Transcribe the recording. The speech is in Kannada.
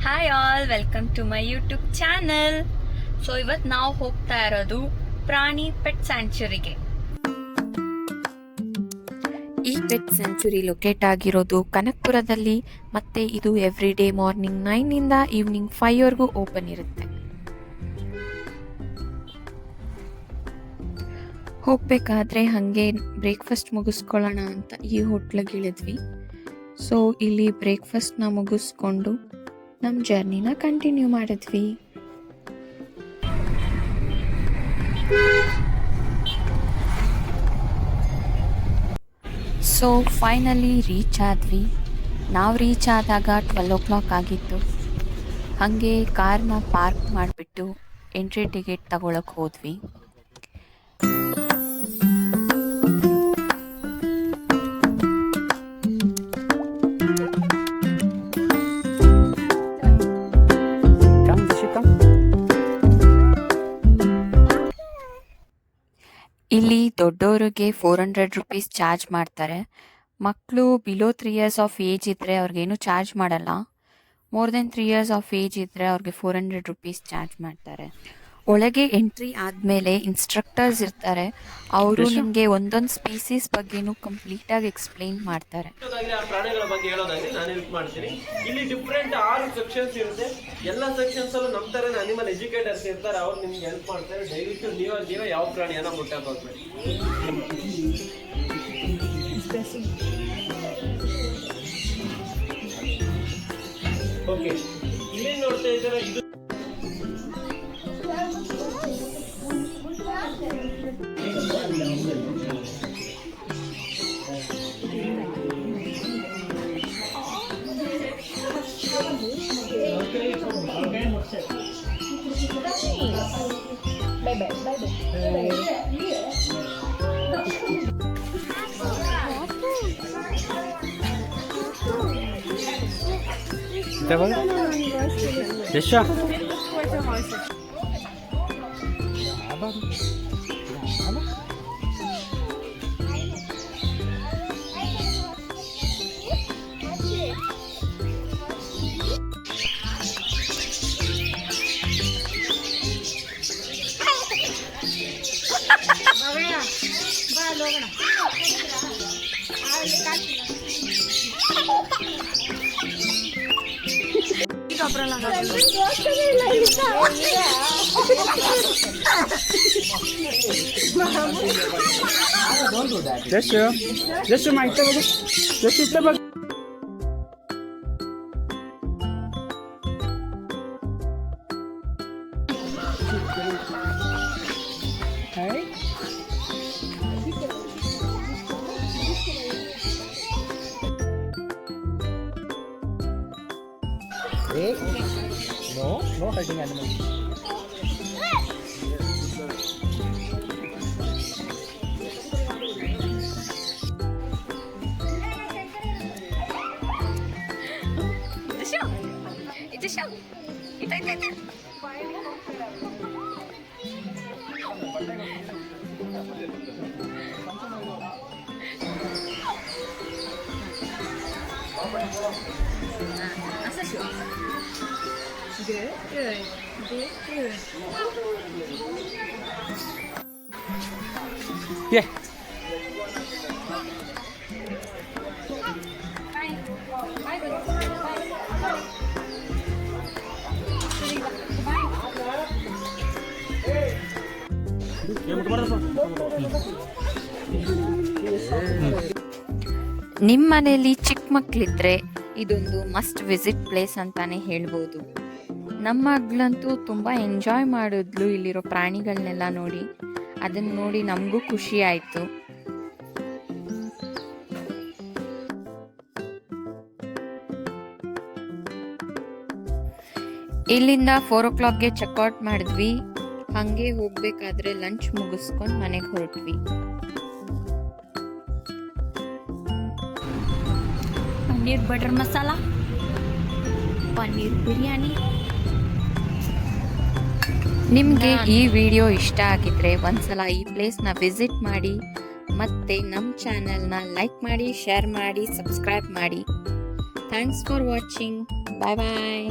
Hi all, welcome to my YouTube channel. So ಇವತ್ತು ನಾವು ಹೋಗ್ತಾ ಇರೋದು ಪ್ರಾಣಿ ಪೆಟ್ ಸ್ಯಾಂಚುರಿಗೆ. ಈ ಪೆಟ್ ಸ್ಯಾಂಚುರಿ ಲೊಕೇಟ್ ಆಗಿರೋದು ಕನಕಪುರದಲ್ಲಿ, ಮತ್ತೆ ಇದು ಎವ್ರಿ ಡೇ ಮಾರ್ನಿಂಗ್ 9 ಇಂದ ಈವ್ನಿಂಗ್ 5 ವರೆಗೂ ಓಪನ್ ಇರುತ್ತೆ. ಹೋಗ್ಬೇಕಾದ್ರೆ ಹಾಗೆ ಬ್ರೇಕ್ಫಾಸ್ಟ್ ಮುಗಿಸ್ಕೊಳ್ಳೋಣ ಅಂತ ಈ ಹೋಟ್ಲಿಗೆ ಇಳಿದ್ವಿ. ಸೊ ಇಲ್ಲಿ ಬ್ರೇಕ್ಫಾಸ್ಟ್ನ ಮುಗಿಸ್ಕೊಂಡು ನಮ್ಮ ಜರ್ನಿನ ಕಂಟಿನ್ಯೂ ಮಾಡಿದ್ವಿ. ಸೊ ಫೈನಲಿ ರೀಚ್ ಆದ್ವಿ. ನಾವು ರೀಚ್ ಆದಾಗ 12 o'clock ಆಗಿತ್ತು. ಹಾಗೆ ಕಾರ್ನ ಪಾರ್ಕ್ ಮಾಡಿಬಿಟ್ಟು ಎಂಟ್ರಿ ಟಿಕೆಟ್ ತಗೊಳಕ್ಕೆ ಹೋದ್ವಿ. ಇಲ್ಲಿ ದೊಡ್ಡವರಿಗೆ 400 rupees ಚಾರ್ಜ್ ಮಾಡ್ತಾರೆ. ಮಕ್ಕಳು ಬಿಲೋ 3 years ಆಫ್ ಏಜ್ ಇದ್ದರೆ ಅವ್ರಿಗೇನು ಚಾರ್ಜ್ ಮಾಡಲ್ಲ. More than 3 years of age ಇದ್ದರೆ ಅವ್ರಿಗೆ 400 rupees ಚಾರ್ಜ್ ಮಾಡ್ತಾರೆ. ಒಳಗೆ ಎಂಟ್ರಿ ಆದಮೇಲೆ ಇನ್ಸ್ಟ್ರಕ್ಟರ್ಸ್ ಇರ್ತಾರೆ. ಅವರು ನಿಮಗೆ ಒಂದೊಂದು ಸ್ಪೀಸೀಸ್ ಬಗ್ಗೆನೂ ಕಂಪ್ಲೀಟಾಗಿ ಎಕ್ಸ್ಪ್ಲೈನ್ ಮಾಡ್ತಾರೆ. ಪ್ರಾಣಿಗಳ ಬಗ್ಗೆ ಹೇಳೋದಾದ್ರೆ ನಾನು ಹೆಲ್ಪ್ ಮಾಡ್ತೀನಿ. ಇಲ್ಲಿ ಡಿಫ್ರೆಂಟ್ 6 ಸೆಕ್ಷನ್ಸ್ ಇರುತ್ತೆ. ಎಲ್ಲ ಸೆಕ್ಷನ್ಸ್ ಅಲ್ಲೂ ನಮ್ಮ ತರ ಅನಿಮಲ್ ಎಜುಕೇಟರ್ಸ್ ಇರ್ತಾರೆ. ಅವ್ರು ನಿಮ್ಗೆ ಹೆಲ್ಪ್ ಮಾಡ್ತಾರೆ. ದಯವಿಟ್ಟು ನೀವೇ ಯಾವ ಪ್ರಾಣಿಯನ್ನ ಮುಟ್ಟಕ್ಕೆ ಹೋಗ್ಬೇಡಿ. ಓಕೆ, ಇಲ್ಲಿ ನೋಡ್ತಾ ಇದ್ದಾರೆ ಇದು ಯಶ ಜಸ್ಟ್ ಮಾಹಿತಿ ಜಸ್ಟ್ ಇಷ್ಟ ಬಗ್ಗೆ no hurting animals. Good. Yeah. ನಿಮ್ಮ ಮನೆಯಲ್ಲಿ ಚಿಕ್ಕ ಮಕ್ಕಳಿದ್ರೆ ಇದೊಂದು ಮಸ್ಟ್ ವಿಸಿಟ್ ಪ್ಲೇಸ್ ಅಂತಾನೆ ಹೇಳ್ಬೋದು. ನಮ್ಮ ಮಗಳಂತೂ ತುಂಬ ಎಂಜಾಯ್ ಮಾಡಿದ್ಲು ಇಲ್ಲಿರೋ ಪ್ರಾಣಿಗಳನ್ನೆಲ್ಲ ನೋಡಿ. ಅದನ್ನು ನೋಡಿ ನಮಗೂ ಖುಷಿ ಆಯಿತು. ಇಲ್ಲಿಂದ 4 o'clockಗೆ ಚೆಕ್ಔಟ್ ಮಾಡಿದ್ವಿ. ಹಾಗೆ ಹೋಗಬೇಕಾದ್ರೆ ಲಂಚ್ ಮುಗಿಸ್ಕೊಂಡು ಮನೆಗೆ ಹೊರಟ್ವಿ. ಪನ್ನೀರ್ ಬಟರ್ ಮಸಾಲ, ಪನ್ನೀರ್ ಬಿರಿಯಾನಿ. ನಿಮಗೆ ಈ ವಿಡಿಯೋ ಇಷ್ಟ ಆಗಿದ್ರೆ ಒಂದ್ಸಲ ಈ ಪ್ಲೇಸ್ನ ವಿಸಿಟ್ ಮಾಡಿ. ಮತ್ತು ನಮ್ಮ ಚಾನೆಲ್ನ ಲೈಕ್ ಮಾಡಿ, ಶೇರ್ ಮಾಡಿ, ಸಬ್ಸ್ಕ್ರೈಬ್ ಮಾಡಿ. Thanks for watching. Bye bye.